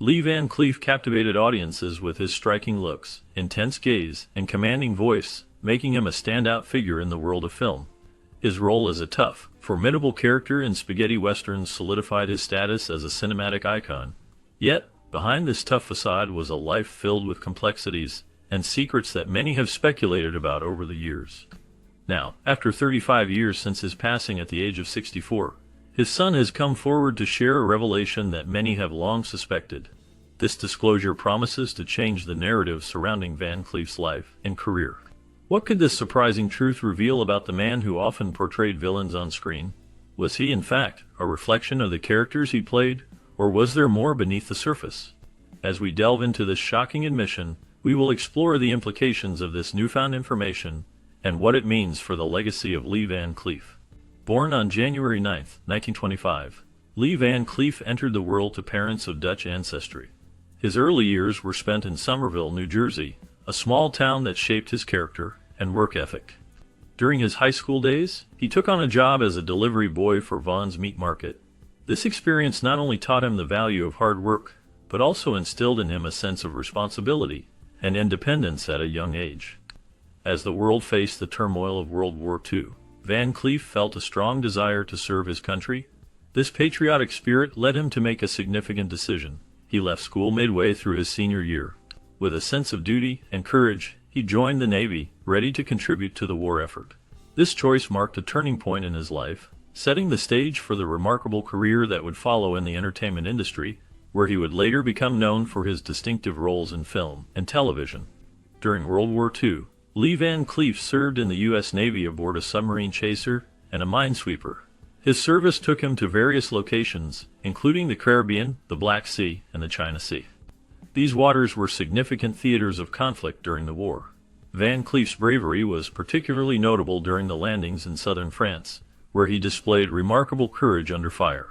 Lee Van Cleef captivated audiences with his striking looks, intense gaze, and commanding voice, making him a standout figure in the world of film. His role as a tough, formidable character in spaghetti westerns solidified his status as a cinematic icon. Yet, behind this tough facade was a life filled with complexities and secrets that many have speculated about over the years. Now, after 35 years since his passing at the age of 64, his son has come forward to share a revelation that many have long suspected. This disclosure promises to change the narrative surrounding Van Cleef's life and career. What could this surprising truth reveal about the man who often portrayed villains on screen? Was he, in fact, a reflection of the characters he played, or was there more beneath the surface? As we delve into this shocking admission, we will explore the implications of this newfound information and what it means for the legacy of Lee Van Cleef. Born on January 9, 1925, Lee Van Cleef entered the world to parents of Dutch ancestry. His early years were spent in Somerville, New Jersey, a small town that shaped his character and work ethic. During his high school days, he took on a job as a delivery boy for Vaughn's Meat Market. This experience not only taught him the value of hard work, but also instilled in him a sense of responsibility and independence at a young age. As the world faced the turmoil of World War II, Van Cleef felt a strong desire to serve his country. This patriotic spirit led him to make a significant decision. He left school midway through his senior year. With a sense of duty and courage, he joined the Navy, ready to contribute to the war effort. This choice marked a turning point in his life, setting the stage for the remarkable career that would follow in the entertainment industry, where he would later become known for his distinctive roles in film and television. During World War II, Lee Van Cleef served in the U.S. Navy aboard a submarine chaser and a minesweeper. His service took him to various locations, including the Caribbean, the Black Sea, and the China Sea. These waters were significant theaters of conflict during the war. Van Cleef's bravery was particularly notable during the landings in southern France, where he displayed remarkable courage under fire.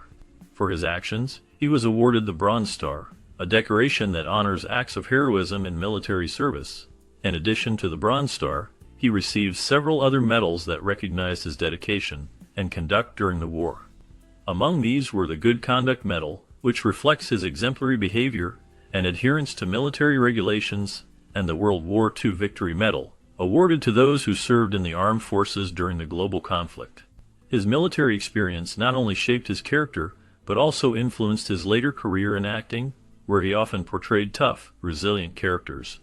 For his actions, he was awarded the Bronze Star, a decoration that honors acts of heroism in military service. In addition to the Bronze Star, he received several other medals that recognized his dedication and conduct during the war. Among these were the Good Conduct Medal, which reflects his exemplary behavior and adherence to military regulations, and the World War II Victory Medal, awarded to those who served in the armed forces during the global conflict. His military experience not only shaped his character, but also influenced his later career in acting, where he often portrayed tough, resilient characters.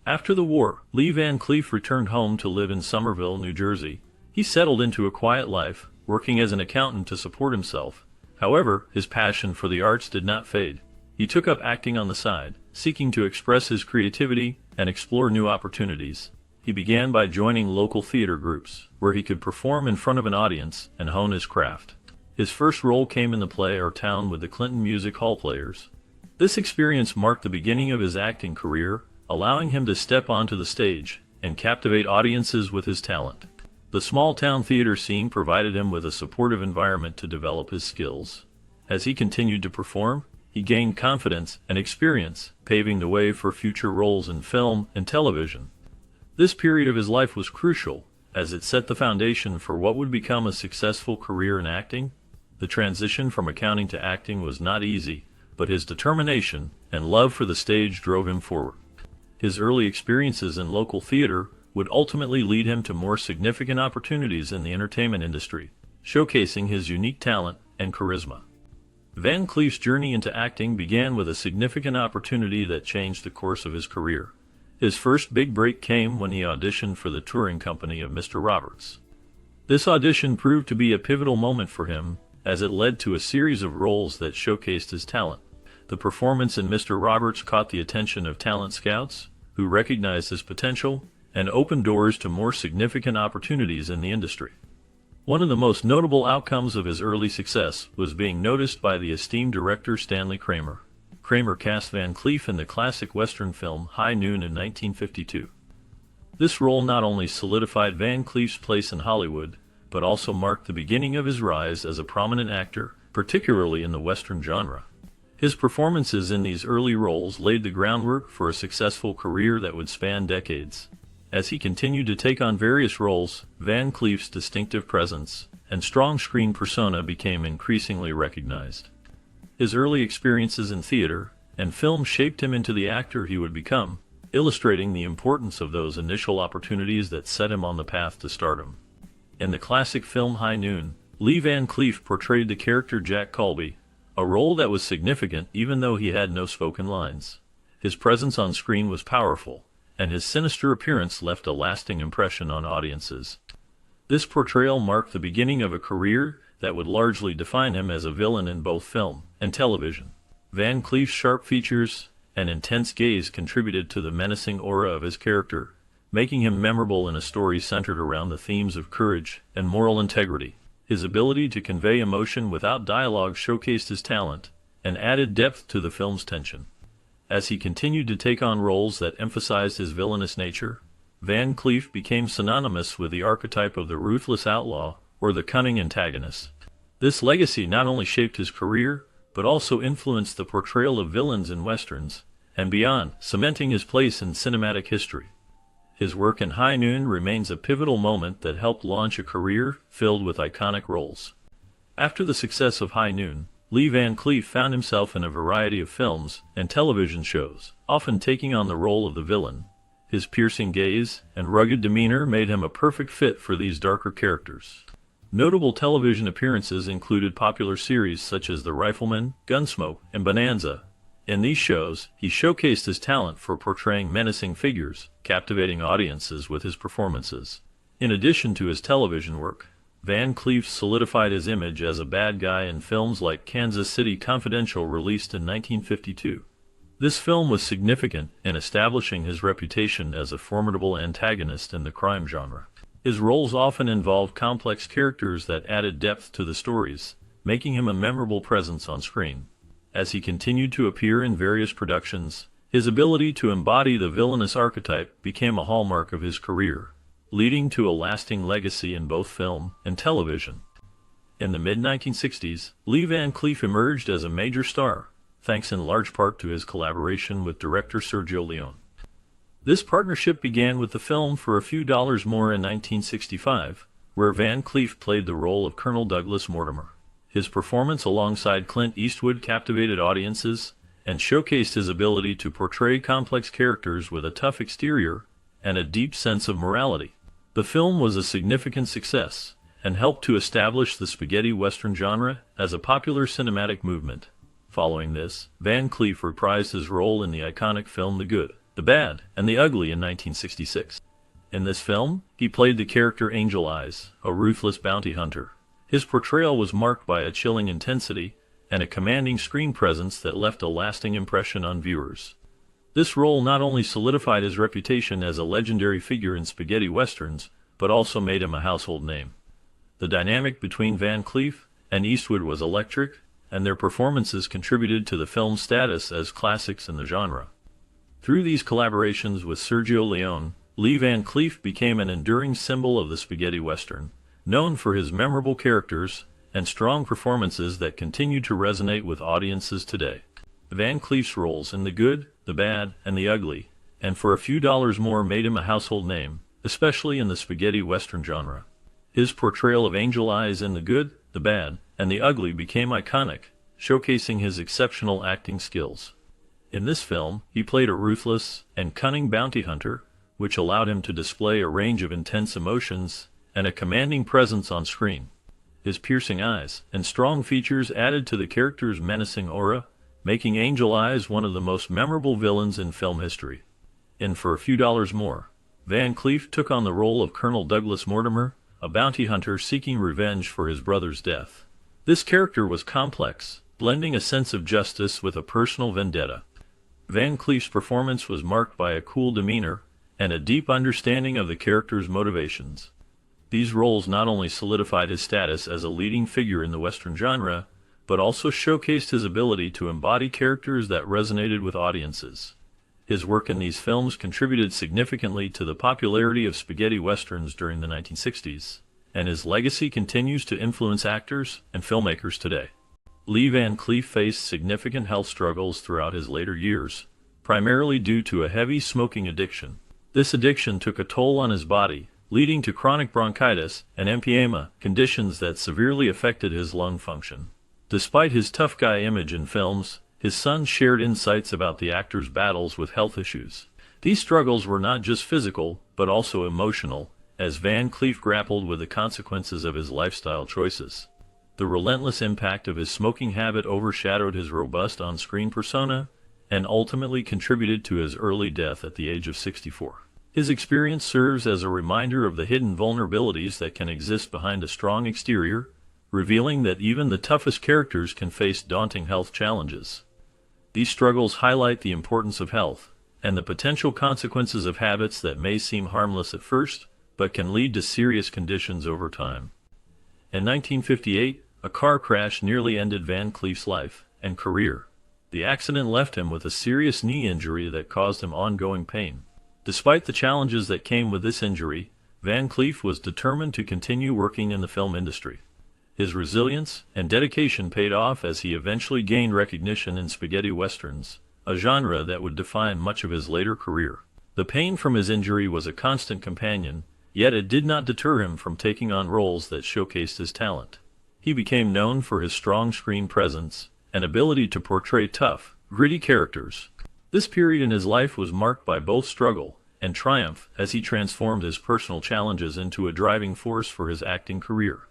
After the war, Lee Van Cleef returned home to live in Somerville, New Jersey. He settled into a quiet life, working as an accountant to support himself. However, his passion for the arts did not fade. He took up acting on the side, seeking to express his creativity and explore new opportunities. He began by joining local theater groups, where he could perform in front of an audience and hone his craft. His first role came in the play Our Town with the Clinton Music Hall Players. This experience marked the beginning of his acting career, allowing him to step onto the stage and captivate audiences with his talent. The small-town theater scene provided him with a supportive environment to develop his skills. As he continued to perform, he gained confidence and experience, paving the way for future roles in film and television. This period of his life was crucial, as it set the foundation for what would become a successful career in acting. The transition from accounting to acting was not easy, but his determination and love for the stage drove him forward. His early experiences in local theater would ultimately lead him to more significant opportunities in the entertainment industry, showcasing his unique talent and charisma. Van Cleef's journey into acting began with a significant opportunity that changed the course of his career. His first big break came when he auditioned for the touring company of Mr. Roberts. This audition proved to be a pivotal moment for him, as it led to a series of roles that showcased his talent. The performance in Mr. Roberts caught the attention of talent scouts, who recognized his potential and opened doors to more significant opportunities in the industry. One of the most notable outcomes of his early success was being noticed by the esteemed director Stanley Kramer. Kramer cast Van Cleef in the classic Western film High Noon in 1952. This role not only solidified Van Cleef's place in Hollywood, but also marked the beginning of his rise as a prominent actor, particularly in the Western genre. His performances in these early roles laid the groundwork for a successful career that would span decades. As he continued to take on various roles, Van Cleef's distinctive presence and strong screen persona became increasingly recognized. His early experiences in theater and film shaped him into the actor he would become, illustrating the importance of those initial opportunities that set him on the path to stardom. In the classic film High Noon, Lee Van Cleef portrayed the character Jack Colby, a role that was significant even though he had no spoken lines. His presence on screen was powerful, and his sinister appearance left a lasting impression on audiences. This portrayal marked the beginning of a career that would largely define him as a villain in both film and television. Van Cleef's sharp features and intense gaze contributed to the menacing aura of his character, making him memorable in a story centered around the themes of courage and moral integrity. His ability to convey emotion without dialogue showcased his talent and added depth to the film's tension. As he continued to take on roles that emphasized his villainous nature, Van Cleef became synonymous with the archetype of the ruthless outlaw or the cunning antagonist. This legacy not only shaped his career, but also influenced the portrayal of villains in westerns and beyond, cementing his place in cinematic history. His work in High Noon remains a pivotal moment that helped launch a career filled with iconic roles. After the success of High Noon, Lee Van Cleef found himself in a variety of films and television shows, often taking on the role of the villain. His piercing gaze and rugged demeanor made him a perfect fit for these darker characters. Notable television appearances included popular series such as The Rifleman, Gunsmoke, and Bonanza. In these shows, he showcased his talent for portraying menacing figures, captivating audiences with his performances. In addition to his television work, Van Cleef solidified his image as a bad guy in films like Kansas City Confidential, released in 1952. This film was significant in establishing his reputation as a formidable antagonist in the crime genre. His roles often involved complex characters that added depth to the stories, making him a memorable presence on screen. As he continued to appear in various productions, his ability to embody the villainous archetype became a hallmark of his career, leading to a lasting legacy in both film and television. In the mid-1960s, Lee Van Cleef emerged as a major star, thanks in large part to his collaboration with director Sergio Leone. This partnership began with the film For a Few Dollars More in 1965, where Van Cleef played the role of Colonel Douglas Mortimer. His performance alongside Clint Eastwood captivated audiences and showcased his ability to portray complex characters with a tough exterior and a deep sense of morality. The film was a significant success and helped to establish the spaghetti western genre as a popular cinematic movement. Following this, Van Cleef reprised his role in the iconic film The Good, the Bad, and the Ugly in 1966. In this film, he played the character Angel Eyes, a ruthless bounty hunter. His portrayal was marked by a chilling intensity and a commanding screen presence that left a lasting impression on viewers. This role not only solidified his reputation as a legendary figure in spaghetti westerns, but also made him a household name. The dynamic between Van Cleef and Eastwood was electric, and their performances contributed to the film's status as classics in the genre. Through these collaborations with Sergio Leone, Lee Van Cleef became an enduring symbol of the spaghetti western, known for his memorable characters and strong performances that continue to resonate with audiences today. Van Cleef's roles in The Good, the Bad, and the Ugly, and For a Few Dollars More made him a household name, especially in the spaghetti western genre. His portrayal of Angel Eyes in The Good, the Bad, and the Ugly became iconic, showcasing his exceptional acting skills. In this film, he played a ruthless and cunning bounty hunter, which allowed him to display a range of intense emotions and a commanding presence on screen. His piercing eyes and strong features added to the character's menacing aura, making Angel Eyes one of the most memorable villains in film history. In For a Few Dollars More, Van Cleef took on the role of Colonel Douglas Mortimer, a bounty hunter seeking revenge for his brother's death. This character was complex, blending a sense of justice with a personal vendetta. Van Cleef's performance was marked by a cool demeanor and a deep understanding of the character's motivations. These roles not only solidified his status as a leading figure in the Western genre, but also showcased his ability to embody characters that resonated with audiences. His work in these films contributed significantly to the popularity of spaghetti westerns during the 1960s, and his legacy continues to influence actors and filmmakers today. Lee Van Cleef faced significant health struggles throughout his later years, primarily due to a heavy smoking addiction. This addiction took a toll on his body, leading to chronic bronchitis and emphysema, conditions that severely affected his lung function. Despite his tough guy image in films, His son shared insights about the actor's battles with health issues. These struggles were not just physical, but also emotional, as Van Cleef grappled with the consequences of his lifestyle choices. The relentless impact of his smoking habit overshadowed his robust on-screen persona, and ultimately contributed to his early death at the age of 64. His experience serves as a reminder of the hidden vulnerabilities that can exist behind a strong exterior, revealing that even the toughest characters can face daunting health challenges. These struggles highlight the importance of health, and the potential consequences of habits that may seem harmless at first, but can lead to serious conditions over time. In 1958, a car crash nearly ended Van Cleef's life and career. The accident left him with a serious knee injury that caused him ongoing pain. Despite the challenges that came with this injury, Van Cleef was determined to continue working in the film industry. His resilience and dedication paid off as he eventually gained recognition in spaghetti westerns, a genre that would define much of his later career. The pain from his injury was a constant companion, yet it did not deter him from taking on roles that showcased his talent. He became known for his strong screen presence and ability to portray tough, gritty characters. This period in his life was marked by both struggle and triumph as he transformed his personal challenges into a driving force for his acting career.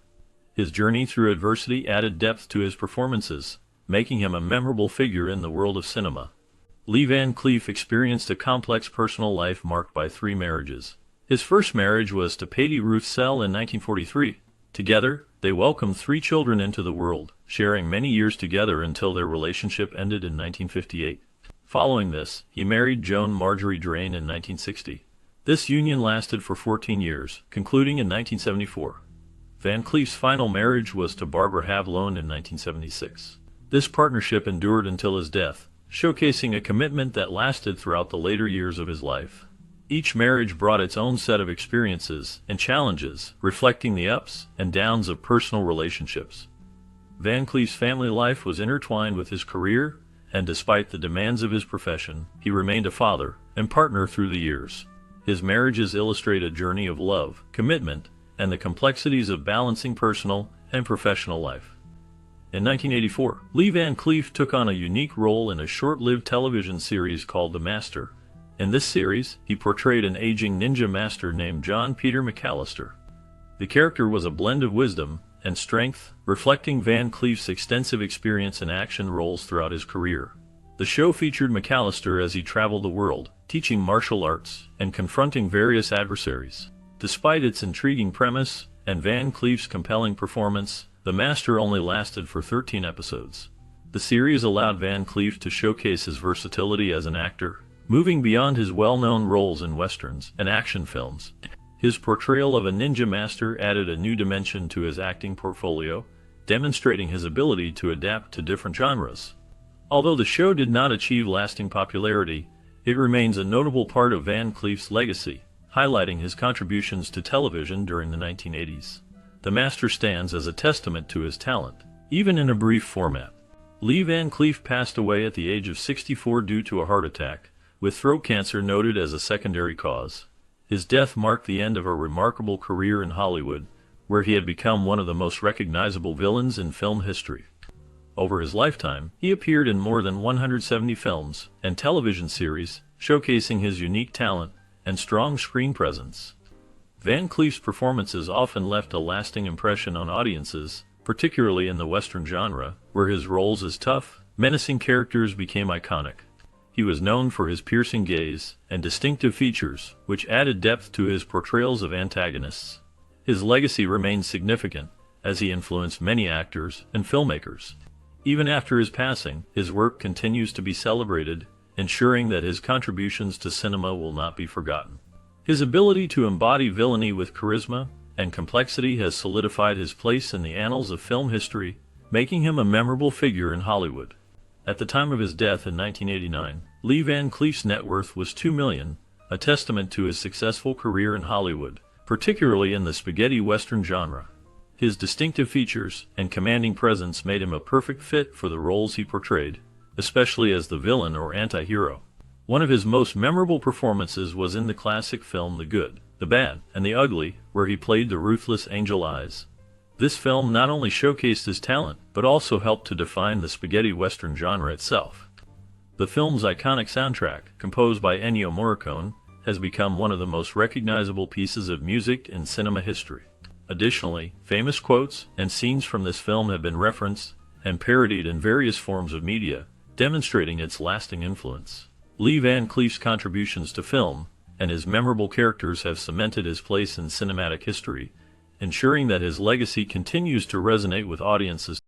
His journey through adversity added depth to his performances, making him a memorable figure in the world of cinema. Lee Van Cleef experienced a complex personal life marked by 3 marriages. His first marriage was to Patty Ruth Sell in 1943. Together, they welcomed 3 children into the world, sharing many years together until their relationship ended in 1958. Following this, he married Joan Marjorie Drain in 1960. This union lasted for 14 years, concluding in 1974. Van Cleef's final marriage was to Barbara Havlone in 1976. This partnership endured until his death, showcasing a commitment that lasted throughout the later years of his life. Each marriage brought its own set of experiences and challenges, reflecting the ups and downs of personal relationships. Van Cleef's family life was intertwined with his career, and despite the demands of his profession, he remained a father and partner through the years. His marriages illustrate a journey of love, commitment, and the complexities of balancing personal and professional life. In 1984, Lee Van Cleef took on a unique role in a short-lived television series called The Master. In this series, he portrayed an aging ninja master named John Peter McAllister. The character was a blend of wisdom and strength, reflecting Van Cleef's extensive experience in action roles throughout his career. The show featured McAllister as he traveled the world, teaching martial arts and confronting various adversaries. Despite its intriguing premise and Van Cleef's compelling performance, The Master only lasted for 13 episodes. The series allowed Van Cleef to showcase his versatility as an actor, moving beyond his well-known roles in westerns and action films. His portrayal of a ninja master added a new dimension to his acting portfolio, demonstrating his ability to adapt to different genres. Although the show did not achieve lasting popularity, it remains a notable part of Van Cleef's legacy, highlighting his contributions to television during the 1980s. The Master stands as a testament to his talent, even in a brief format. Lee Van Cleef passed away at the age of 64 due to a heart attack, with throat cancer noted as a secondary cause. His death marked the end of a remarkable career in Hollywood, where he had become one of the most recognizable villains in film history. Over his lifetime, he appeared in more than 170 films and television series, showcasing his unique talent and strong screen presence. Van Cleef's performances often left a lasting impression on audiences, particularly in the Western genre, where his roles as tough, menacing characters became iconic. He was known for his piercing gaze and distinctive features, which added depth to his portrayals of antagonists. His legacy remains significant, as he influenced many actors and filmmakers. Even after his passing, his work continues to be celebrated, ensuring that his contributions to cinema will not be forgotten. His ability to embody villainy with charisma and complexity has solidified his place in the annals of film history, making him a memorable figure in Hollywood. At the time of his death in 1989, Lee Van Cleef's net worth was $2 million, a testament to his successful career in Hollywood, particularly in the spaghetti western genre. His distinctive features and commanding presence made him a perfect fit for the roles he portrayed, especially as the villain or anti-hero. One of his most memorable performances was in the classic film The Good, the Bad, and the Ugly, where he played the ruthless Angel Eyes. This film not only showcased his talent, but also helped to define the spaghetti western genre itself. The film's iconic soundtrack, composed by Ennio Morricone, has become one of the most recognizable pieces of music in cinema history. Additionally, famous quotes and scenes from this film have been referenced and parodied in various forms of media, demonstrating its lasting influence. Lee Van Cleef's contributions to film and his memorable characters have cemented his place in cinematic history, ensuring that his legacy continues to resonate with audiences.